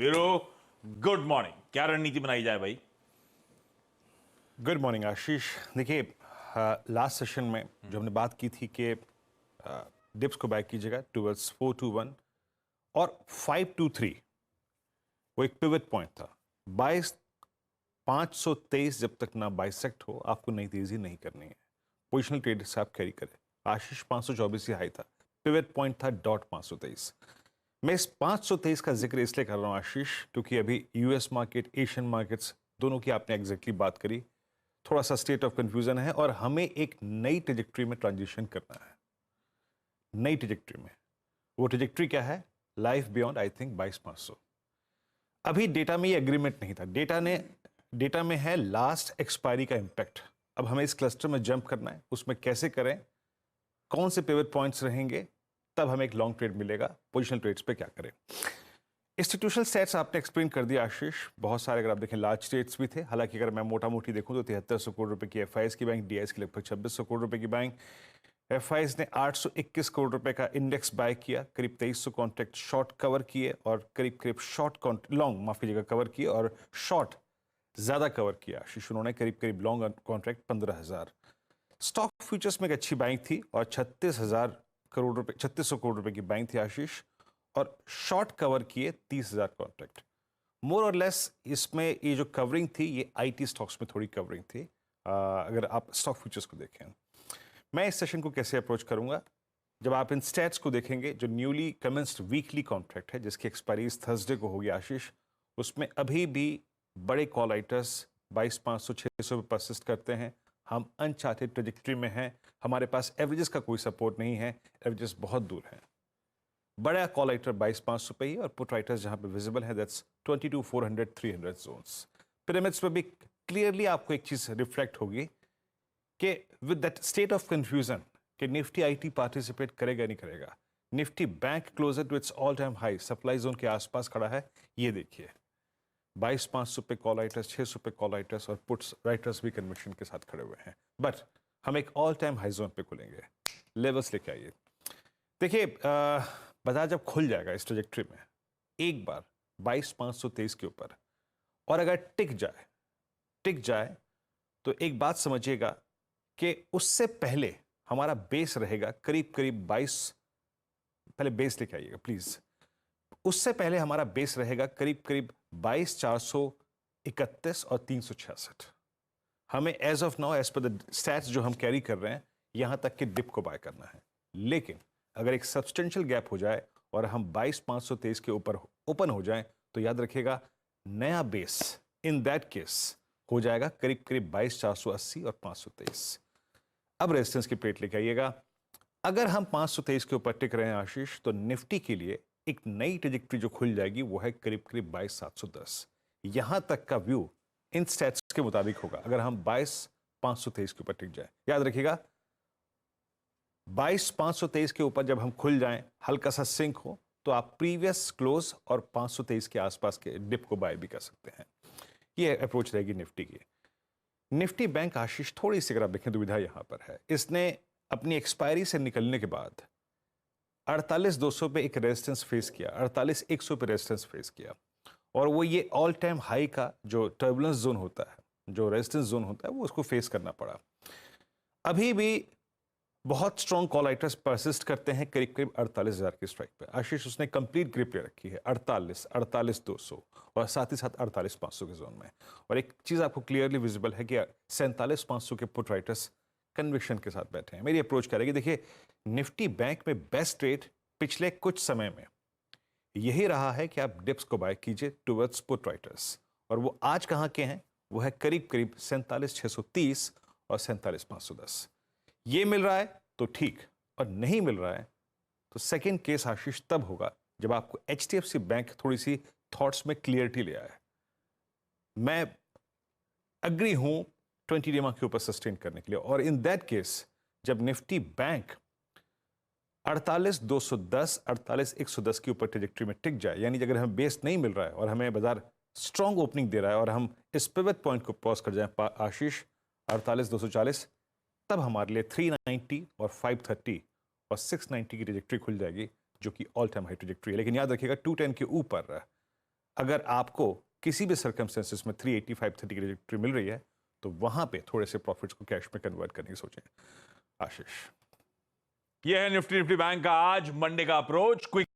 वीरो, good morning. क्या रणनीति बनाई जाए भाई? गुड मॉर्निंग आशीष। देखिए, लास्ट सेशन में जो हमने बात की थी कि डिप्स को बाय कीजिएगा टुवर्ड्स 421 और 523, वो एक पिवट पॉइंट था। 523 जब तक ना बाइसेक्ट हो, आपको नई तेजी नहीं करनी है। पोजिशनल ट्रेड से आप कैरी करें। आशीष 524 ही हाई था, पिवट पॉइंट था डॉट 523। मैं इस 523 का जिक्र इसलिए कर रहा हूं आशीष, क्योंकि अभी यूएस मार्केट, एशियन मार्केट्स दोनों की आपने एग्जैक्टली बात करी। थोड़ा सा स्टेट ऑफ कंफ्यूजन है और हमें एक नई ट्रेजेक्ट्री में ट्रांजिशन करना है। नई ट्रेजेक्ट्री में, वो ट्रेजेक्ट्री क्या है? Life beyond I think 22,500। अभी डेटा में ये एग्रीमेंट नहीं था। डेटा में है लास्ट एक्सपायरी का इंपैक्ट। अब हमें इस क्लस्टर में जंप करना है, उसमें कैसे करें, कौन से पिवट पॉइंट्स रहेंगे, तब हमें एक लॉन्ग ट्रेड मिलेगा। पोजिशनल ट्रेड्स पे क्या करें? इंस्टीट्यूशनल सेट्स आपने एक्सप्लेन कर दिया आशीष। बहुत सारे अगर आप देखें लार्ज स्टेट्स भी थे। हालांकि अगर मैं मोटा मोटी देखूं तो 7300 करोड़ रुपए की एफआईएस की बैंक, डीआईएस की लगभग 2600 करोड़ रुपए की बैंक। एफआईएस ने 821 करोड़ रुपए का इंडेक्स बाय किया, करीब 2300 कॉन्ट्रैक्ट शॉर्ट कवर किए और करीब करीब लॉन्ग माफ कीजिएगा कवर किए और शॉर्ट ज्यादा कवर किया आशीष। उन्होंने करीब करीब लॉन्ग कॉन्ट्रैक्ट 15,000। स्टॉक फ्यूचर्स में एक अच्छी बाइंग थी और 3600 करोड़ रुपए की बाइंग थी आशीष, और शॉर्ट कवर किए 30,000 कॉन्ट्रैक्ट। मोर और लेस इसमें ये जो कवरिंग थी, ये आईटी स्टॉक्स में थोड़ी कवरिंग थी। अगर आप स्टॉक फ्यूचर्स को देखें, मैं इस सेशन को कैसे अप्रोच करूंगा? जब आप इन स्टैट्स को देखेंगे, जो न्यूली कमेंस्ड वीकली कॉन्ट्रैक्ट है जिसकी एक्सपायरी इस थर्सडे को होगी आशीष, उसमें अभी भी बड़े कॉल राइटर्स 22,500 600 पे परसिस्ट करते हैं। हम अनचार्टेड ट्रेजेक्ट्री में हैं। हमारे पास एवरेजेस का कोई सपोर्ट नहीं है, एवरेजेस बहुत दूर हैं। बड़ा कॉल राइटर 22,500 पे ही, और पुट राइटर्स जहां पे विजिबल है दैट्स 22,400 300 जोन्स। पिरामिड्स में भी क्लियरली आपको एक चीज रिफ्लेक्ट होगी कि with that state of confusion कि निफ्टी आईटी पार्टिसिपेट करेगा नहीं करेगा। Nifty bank closer to its all time high, supply zone के आसपास खड़ा है। ये देखिए, 22,500 पे कॉल राइटर्स, 600 पे कॉल राइटर्स और पुट्स राइटर्स भी कन्विक्शन के साथ खड़े हुए हैं। बट हम एक ऑल टाइम हाई जोन पे खुलेंगे। लेवल्स लेके आइए। देखिए, बाजार जब खुल जाएगा इस ट्रेजेक्ट्री में एक बार 22,523 के ऊपर, और अगर टिक जाए तो एक बात समझिएगा कि उससे पहले हमारा बेस रहेगा करीब करीब 22, पहले बेस लेके आइएगा प्लीज। उससे पहले हमारा बेस रहेगा करीब करीब 22,431 और 366। हमें एज ऑफ नाउ, एज पर द स्टैट्स जो हम कैरी कर रहे हैं, यहां तक कि डिप को बाय करना है। लेकिन अगर एक सब्सटेंशियल गैप हो जाए और हम 22,523 के ऊपर ओपन हो जाएं, तो याद रखिएगा नया बेस इन दैट केस हो जाएगा करीब करीब 22,480 और 523। अब रेजिस्टेंस की प्लेट लेके आइएगा। अगर हम 523 के ऊपर टिक रहे हैं आशीष, तो निफ्टी के लिए एक नई ट्रेजेक्ट्री जो खुल जाएगी वो है करीब करीब 22,710। यहां तक का व्यू इन स्टैट्स के मुताबिक होगा अगर हम 22,523 के ऊपर टिक जाए। याद रखिएगा 22,523 के ऊपर जब हम खुल जाएं, हल्का सा सिंक हो, तो आप प्रीवियस क्लोज और 523 के आसपास के डिप को बाय भी कर सकते हैं। ये अप्रोच रहेगी निफ्टी की। निफ्टी बैंक आशीष, थोड़ी सी अगर आप देखें दुविधा यहां पर है। इसने अपनी एक्सपायरी से निकलने के बाद 48,200 पे एक रेजिस्टेंस फेस किया, 48,100 पे रेजिस्टेंस फेस किया, और वो ये ऑल टाइम हाई का जो टर्बुलेंस जोन होता है, जो रेजिस्टेंस जोन होता है, वो उसको फेस करना पड़ा। अभी भी बहुत स्ट्रॉन्ग कॉल राइटर्स परसिस्ट करते हैं करीब करीब 48,000 की स्ट्राइक पे आशीष। उसने कंप्लीट ग्रिप ले रखी है 48,200 और साथ ही साथ 48,500 के जोन में। और एक चीज आपको क्लियरली विजिबल है कि 47,500 के पुट राइटर्स कन्विक्शन के साथ बैठे हैं। मेरी अप्रोच करेगी, देखिए निफ्टी बैंक में बेस्ट रेट पिछले कुछ समय में यही रहा है कि आप डिप्स को बाय कीजिए टुवर्ड्स पुट राइटर्स, और वो आज कहां के हैं? वो है करीब करीब 47,630 और 47,510। ये मिल रहा है तो ठीक, और नहीं मिल रहा है तो सेकंड केस आशीष तब होगा जब आपको एचडीएफसी बैंक थोड़ी सी थॉट्स में क्लियरिटी ले आए। मैं अग्री हूं 20 डेमा के ऊपर सस्टेन करने के लिए, और इन दैट केस जब निफ्टी बैंक 48,210 48,110 के ऊपर ट्रेजेक्ट्री में टिक जाए, यानी अगर हमें बेस नहीं मिल रहा है और हमें बाजार स्ट्रॉन्ग ओपनिंग दे रहा है और हम इस पिवट पॉइंट को क्रॉस कर जाए आशीष 48,240, तब हमारे लिए 390 और 530 और 690 की ट्रेजेक्ट्री खुल जाएगी, जो कि ऑल टाइम हाई ट्रेजेक्ट्री है। लेकिन याद रखिएगा 210 के ऊपर अगर आपको किसी भी सर्कमस्टेंसेस में 385 30 की ट्रिजेक्टरी मिल रही है तो वहां पे थोड़े से प्रॉफिट्स को कैश में कन्वर्ट करने की सोचें। आशीष, यह है निफ्टी बैंक का आज मंडे का अप्रोच। क्विक